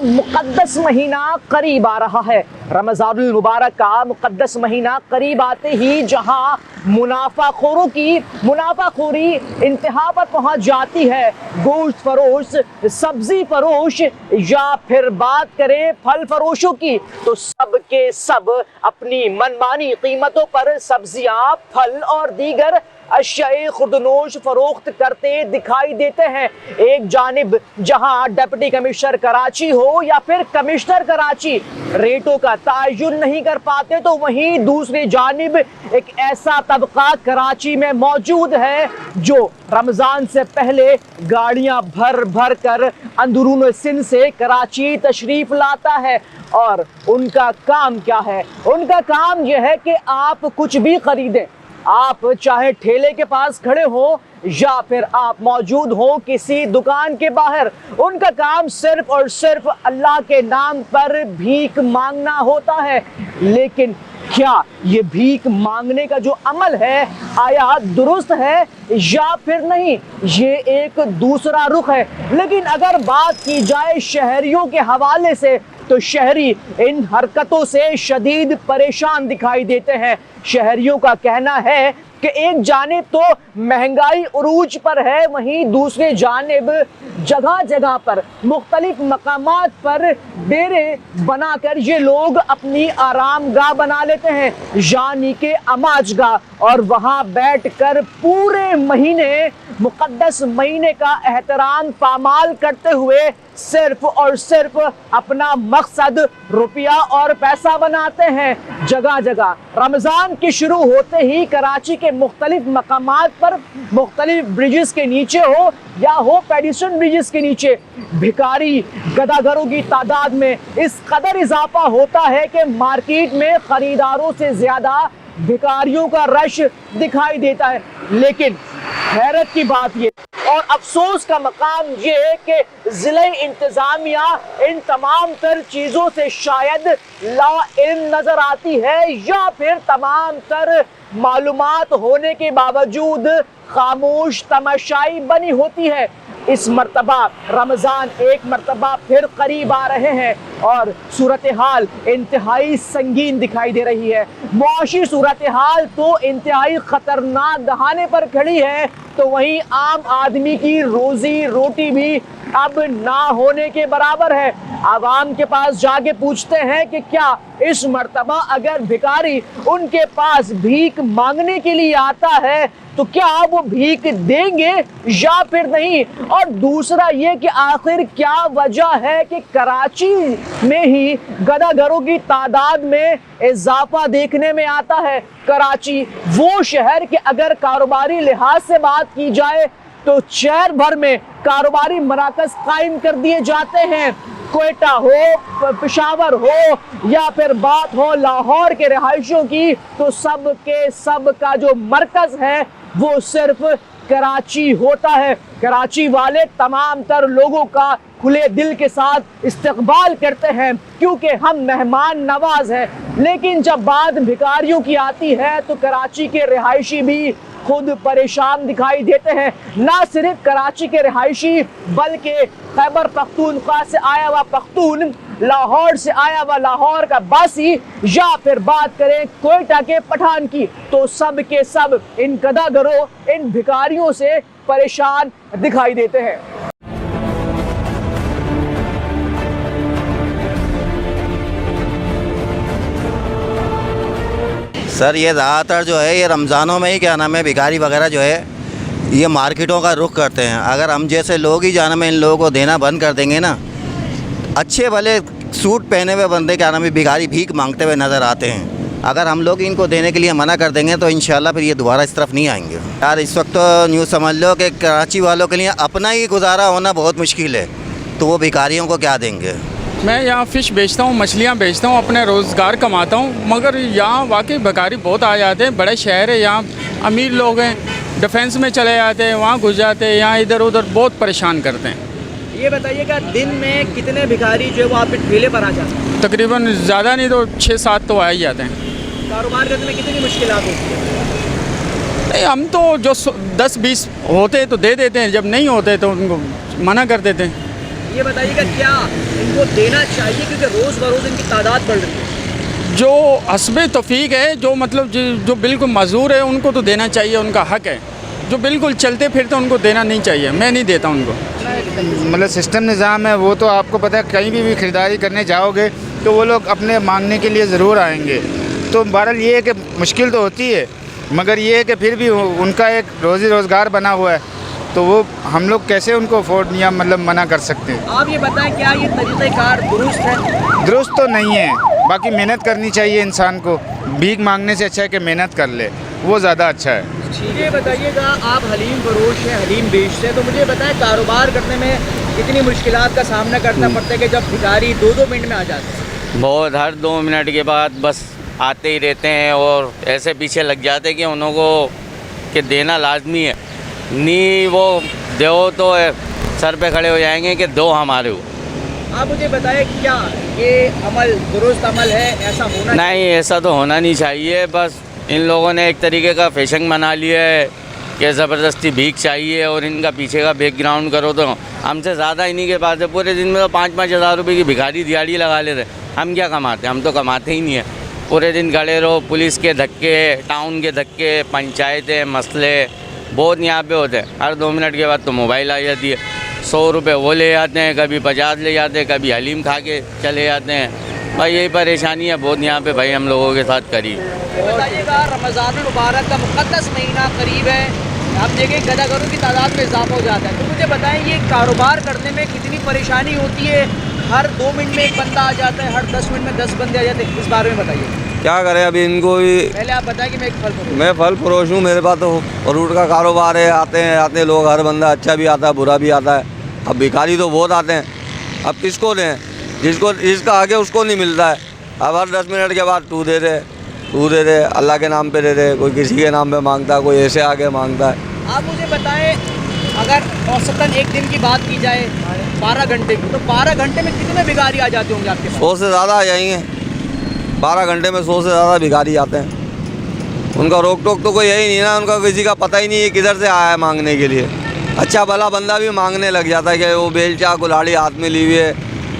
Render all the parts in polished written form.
मुक़द्दस महीना करीब आ रहा है। रमज़ानुल मुबारक का मुक़द्दस महीना करीब आते ही जहां मुनाफाखोरों की मुनाफाखोरी इंतहा पर पहुंच जाती है, गोश्त फरोश, सब्जी फरोश या फिर बात करें फल फरोशों की, तो सब के सब अपनी मनमानी कीमतों पर सब्जियां, फल और दीगर अशियाए खुर्दनोश फरोख्त करते दिखाई देते हैं। एक जानिब जहां डिप्टी कमिश्नर कराची हो या फिर कमिश्नर कराची रेटों का तायुन नहीं कर पाते, तो वहीं दूसरी जानिब एक ऐसा तबका कराची में मौजूद है जो रमजान से पहले गाड़ियां भर भर कर अंदरून सिंध से कराची तशरीफ लाता है। और उनका काम क्या है? उनका काम यह है कि आप कुछ भी खरीदें, आप चाहे ठेले के पास खड़े हो या फिर आप मौजूद हो किसी दुकान के बाहर, उनका काम सिर्फ और सिर्फ अल्लाह के नाम पर भीख मांगना होता है। लेकिन क्या ये भीख मांगने का जो अमल है आया दुरुस्त है या फिर नहीं, ये एक दूसरा रुख है। लेकिन अगर बात की जाए शहरियों के हवाले से, तो शहरी इन हरकतों से शदीद परेशान दिखाई देते हैं। शहरियों का कहना है कि एक जानिब तो महंगाई उरूज पर है, वहीं दूसरे जानिब जगह जगह पर मुख्तलिफ मकामात पर डेरे बनाकर ये लोग अपनी आरामगाह बना लेते हैं, यानी कि अमाजगाह, और वहाँ बैठकर पूरे महीने मुक़द्दस महीने का एहतराम पामाल करते हुए सिर्फ और सिर्फ अपना मकसद रुपया और पैसा बनाते हैं। जगह जगह रमज़ान के शुरू होते ही कराची के मुख्तलिफ मकामात पर, मुख्तलिफ ब्रिजेस के नीचे हो या हो पेडिस्ट्रियन ब्रिजेस के नीचे, भिखारी गदागरों की तादाद में इस कदर इजाफा होता है कि मार्केट में खरीदारों से ज़्यादा भिखारियों का रश दिखाई देता है। लेकिन हैरत की बात ये और अफसोस का मकाम ये है कि ज़िले इंतज़ामिया इन तमाम तर चीज़ों से शायद लाइल्म नज़र आती है या फिर तमाम तर मालूमात होने के बावजूद खामोश तमाशाई बनी होती है। इस मर्तबा रमज़ान एक मर्तबा फिर करीब आ रहे हैं और सूरत हाल इंतहाई संगीन दिखाई दे रही है। मुआशी सूरत हाल तो इंतहाई ख़तरनाक दहाने पर खड़ी है, तो वहीं आम आदमी की रोज़ी रोटी भी अब ना होने के बराबर है। आवाम के पास जाके पूछते हैं कि क्या इस मर्तबा अगर भिखारी उनके पास भीख मांगने के लिए आता है तो क्या वो भीख देंगे या फिर नहीं। और दूसरा ये कि आखिर क्या वजह है कि कराची में ही गदागरों की तादाद में इजाफा देखने में आता है। कराची वो शहर के अगर कारोबारी लिहाज से बात की जाए तो शहर भर में कारोबारी मराकज़ कायम कर दिए जाते हैं। कोयटा हो, पेशावर हो या फिर बात हो लाहौर के रिहायशियों की, तो सब के सब का जो मरकज़ है वो सिर्फ कराची होता है। कराची वाले तमाम तर लोगों का खुले दिल के साथ इस्तकबाल करते हैं क्योंकि हम मेहमान नवाज हैं। लेकिन जब बात भिखारियों की आती है तो कराची के रिहायशी भी खुद परेशान दिखाई देते हैं। ना सिर्फ कराची के रिहायशी बल्कि खैबर पख्तूनख्वा से आया हुआ पख्तून, लाहौर से आया हुआ लाहौर का बासी या फिर बात करें कोयटा के पठान की, तो सब के सब इन गदागरों, इन भिखारियों से परेशान दिखाई देते हैं। सर ये ज़्यादातर जो है ये रमज़ानों में ही क्या नाम है भिखारी वगैरह जो है ये मार्केटों का रुख करते हैं। अगर हम जैसे लोग ही जाना में इन लोगों को देना बंद कर देंगे ना, अच्छे भले सूट पहने हुए बंदे क्या नाम है भिखारी भीख मांगते हुए नज़र आते हैं। अगर हम लोग इनको देने के लिए मना कर देंगे तो इंशाल्लाह फिर ये दोबारा इस तरफ नहीं आएंगे। यार इस वक्त तो न्यूँ समझ लो कि कराची वालों के लिए अपना ही गुजारा होना बहुत मुश्किल है, तो वो भिखारियों को क्या देंगे। मैं यहाँ फ़िश बेचता हूँ, मछलियाँ बेचता हूँ, अपने रोज़गार कमाता हूँ, मगर यहाँ वाकई भिखारी बहुत आ जाते हैं। बड़े शहर है, यहाँ अमीर लोग हैं, डिफेंस में चले जाते हैं, वहाँ घुस जाते हैं, यहाँ इधर उधर बहुत परेशान करते हैं। ये बताइएगा दिन में कितने भिखारी जो है वो आपके ठेले पर आ जाते हैं? तकरीबन ज़्यादा नहीं तो 6-7 तो आ ही जाते हैं। कारोबार करने में कितनी मुश्किलात होती है? नहीं, हम तो जो 10-20 होते तो दे देते हैं, जब नहीं होते तो उनको मना कर देते हैं। ये बताइएगा क्या इनको देना चाहिए, क्योंकि रोज़ बरोज़ इनकी तादाद बढ़ रही है। जो हस्बे तौफीक है, जो मतलब जो बिल्कुल मजदूर है उनको तो देना चाहिए, उनका हक है। जो बिल्कुल चलते फिरते उनको देना नहीं चाहिए, मैं नहीं देता उनको। मतलब सिस्टम निज़ाम है वो, तो आपको पता है कहीं भी ख़रीदारी करने जाओगे तो वो लोग अपने मांगने के लिए ज़रूर आएंगे। तो बहरहाल ये है कि मुश्किल तो होती है, मगर ये है कि फिर भी उनका एक रोज़ी रोज़गार बना हुआ है, तो वो हम लोग कैसे उनको अफोर्ड या मतलब मना कर सकते हैं। आप ये बताएं क्या ये तरीक़ेकार दुरुस्त है? दुरुस्त तो नहीं है, बाकी मेहनत करनी चाहिए इंसान को। भीख मांगने से अच्छा है कि मेहनत कर ले, वो ज़्यादा अच्छा है। ये बताइएगा आप हलीम फरोश हैं, हलीम बेचते हैं, तो मुझे बताएं कारोबार करने में कितनी मुश्किलात का सामना करना पड़ता है कि जब भिखारी 2-2 मिनट में आ जाते हैं? बहुत, हर 2 मिनट के बाद बस आते ही रहते हैं और ऐसे पीछे लग जाते हैं कि उन लोगों को कि देना लाजमी है। नहीं वो दो तो सर पे खड़े हो जाएंगे कि दो हमारे हो। आप मुझे बताएं क्या ये अमल दुरुस्त अमल है, ऐसा होना नहीं, ऐसा तो होना नहीं चाहिए। बस इन लोगों ने एक तरीके का फैशन बना लिया है कि ज़बरदस्ती भीख चाहिए, और इनका पीछे का बैकग्राउंड करो तो हमसे ज़्यादा इन्हीं के पास है। पूरे दिन में तो 5-5 हज़ार रुपये की भिखारी दिहाड़ी लगा लेते। हम क्या कमाते, हम तो कमाते ही नहीं है। पूरे दिन खड़े रहो, पुलिस के धक्के, टाउन के धक्के, पंचायतें, मसले बहुत यहाँ पे होते हैं। हर 2 मिनट के बाद तो मोबाइल आ जाती है, 100 रुपये वो ले जाते हैं, कभी 50 ले जाते हैं, कभी हलीम खा के चले जाते हैं। भाई यही परेशानी है बहुत यहाँ पे भाई हम लोगों के साथ करी। बताइएगा रमज़ानुल मुबारक का मुक़द्दस महीना करीब है, आप देखें गदागरों की तादाद में इजाफा हो जाता है, तो मुझे बताएं ये कारोबार करने में कितनी परेशानी होती है? हर 2 मिनट में एक बंदा आ जाता है, हर 10 मिनट में 10 बंदे आ जाते हैं, इस बारे में बताइए। क्या करें अभी इनको भी। पहले आप बताएं कि मैं एक फल फरोश हूँ। मैं फल फरोश हूँ, मेरे पास तो फ्रूट का कारोबार है। आते हैं लोग, हर बंदा अच्छा भी आता है बुरा भी आता है। अब भिखारी तो बहुत आते हैं, अब किसको दें? जिसका आगे उसको नहीं मिलता है। अब हर 10 मिनट के बाद तू दे दे, अल्लाह के नाम पे दे दे, कोई किसी के नाम पे मांगता है, कोई ऐसे आगे मांगता है। आप मुझे बताएं अगर औसतन एक दिन की बात की जाए 12 घंटे की, तो 12 घंटे में कितने भिखारी आ जाते होंगे आपके पास? 100 से ज़्यादा आ जाएंगे। 12 घंटे में 100 से ज़्यादा भिखारी आते हैं। उनका रोक टोक तो कोई है ही नहीं ना, उनका किसी का पता ही नहीं है किधर से आया है मांगने के लिए। अच्छा भला बंदा भी मांगने लग जाता है कि वो बेलचा कुल्हाड़ी हाथ में ली हुई है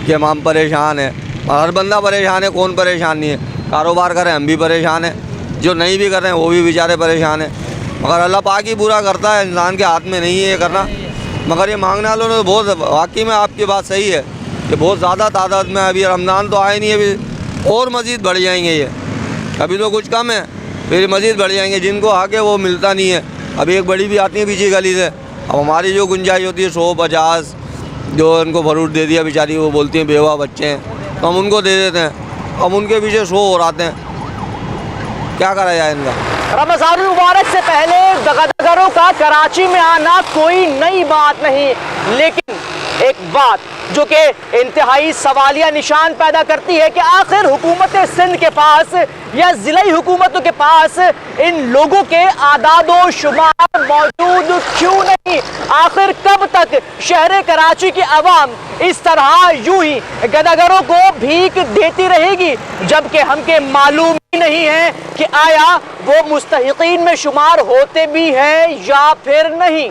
कि हम परेशान है। हर बंदा परेशान है, कौन परेशान नहीं है? कारोबार करें हम भी परेशान हैं, जो नहीं भी कर रहे हैं वो भी बेचारे परेशान हैं। मगर अल्लाह पाक ही पूरा करता है, इंसान के हाथ में नहीं है ये करना। मगर ये मांगने वालों ने तो बहुत, वाकई में आपकी बात सही है कि बहुत ज़्यादा तादाद में अभी रमज़ान तो आए नहीं, अभी और मज़ीद बढ़ जाएंगे ये। अभी तो कुछ कम है, फिर मज़ीद बढ़ जाएंगे। जिनको आके वो मिलता नहीं है। अभी एक बड़ी भी आती है पीछे गली से, अब हमारी जो गुंजाइश होती है 100-50 जो उनको फ्रूट दे दिया बेचारी, वो बोलती हैं बेवा बच्चे हैं, तो हम उनको दे देते हैं। अब उनके पीछे 100 और आते हैं, क्या करा जाए इनका? रमज़ानुल मुबारक से पहले गदागरों का कराची में आना कोई नई बात नहीं, लेकिन एक बात जो कि इंतहाई सवालिया निशान पैदा करती है कि आखिर हुकूमत सिंध के पास या ज़िलाई हुकूमतों के पास इन लोगों के आदादो शुमार मौजूद क्यों नहीं? आखिर कब तक शहर कराची की आवाम इस तरह यूं ही गदागरों को भीख देती रहेगी, जबकि हमके मालूम ही नहीं है कि आया वो मुस्तहिकीन में शुमार होते भी हैं या फिर नहीं।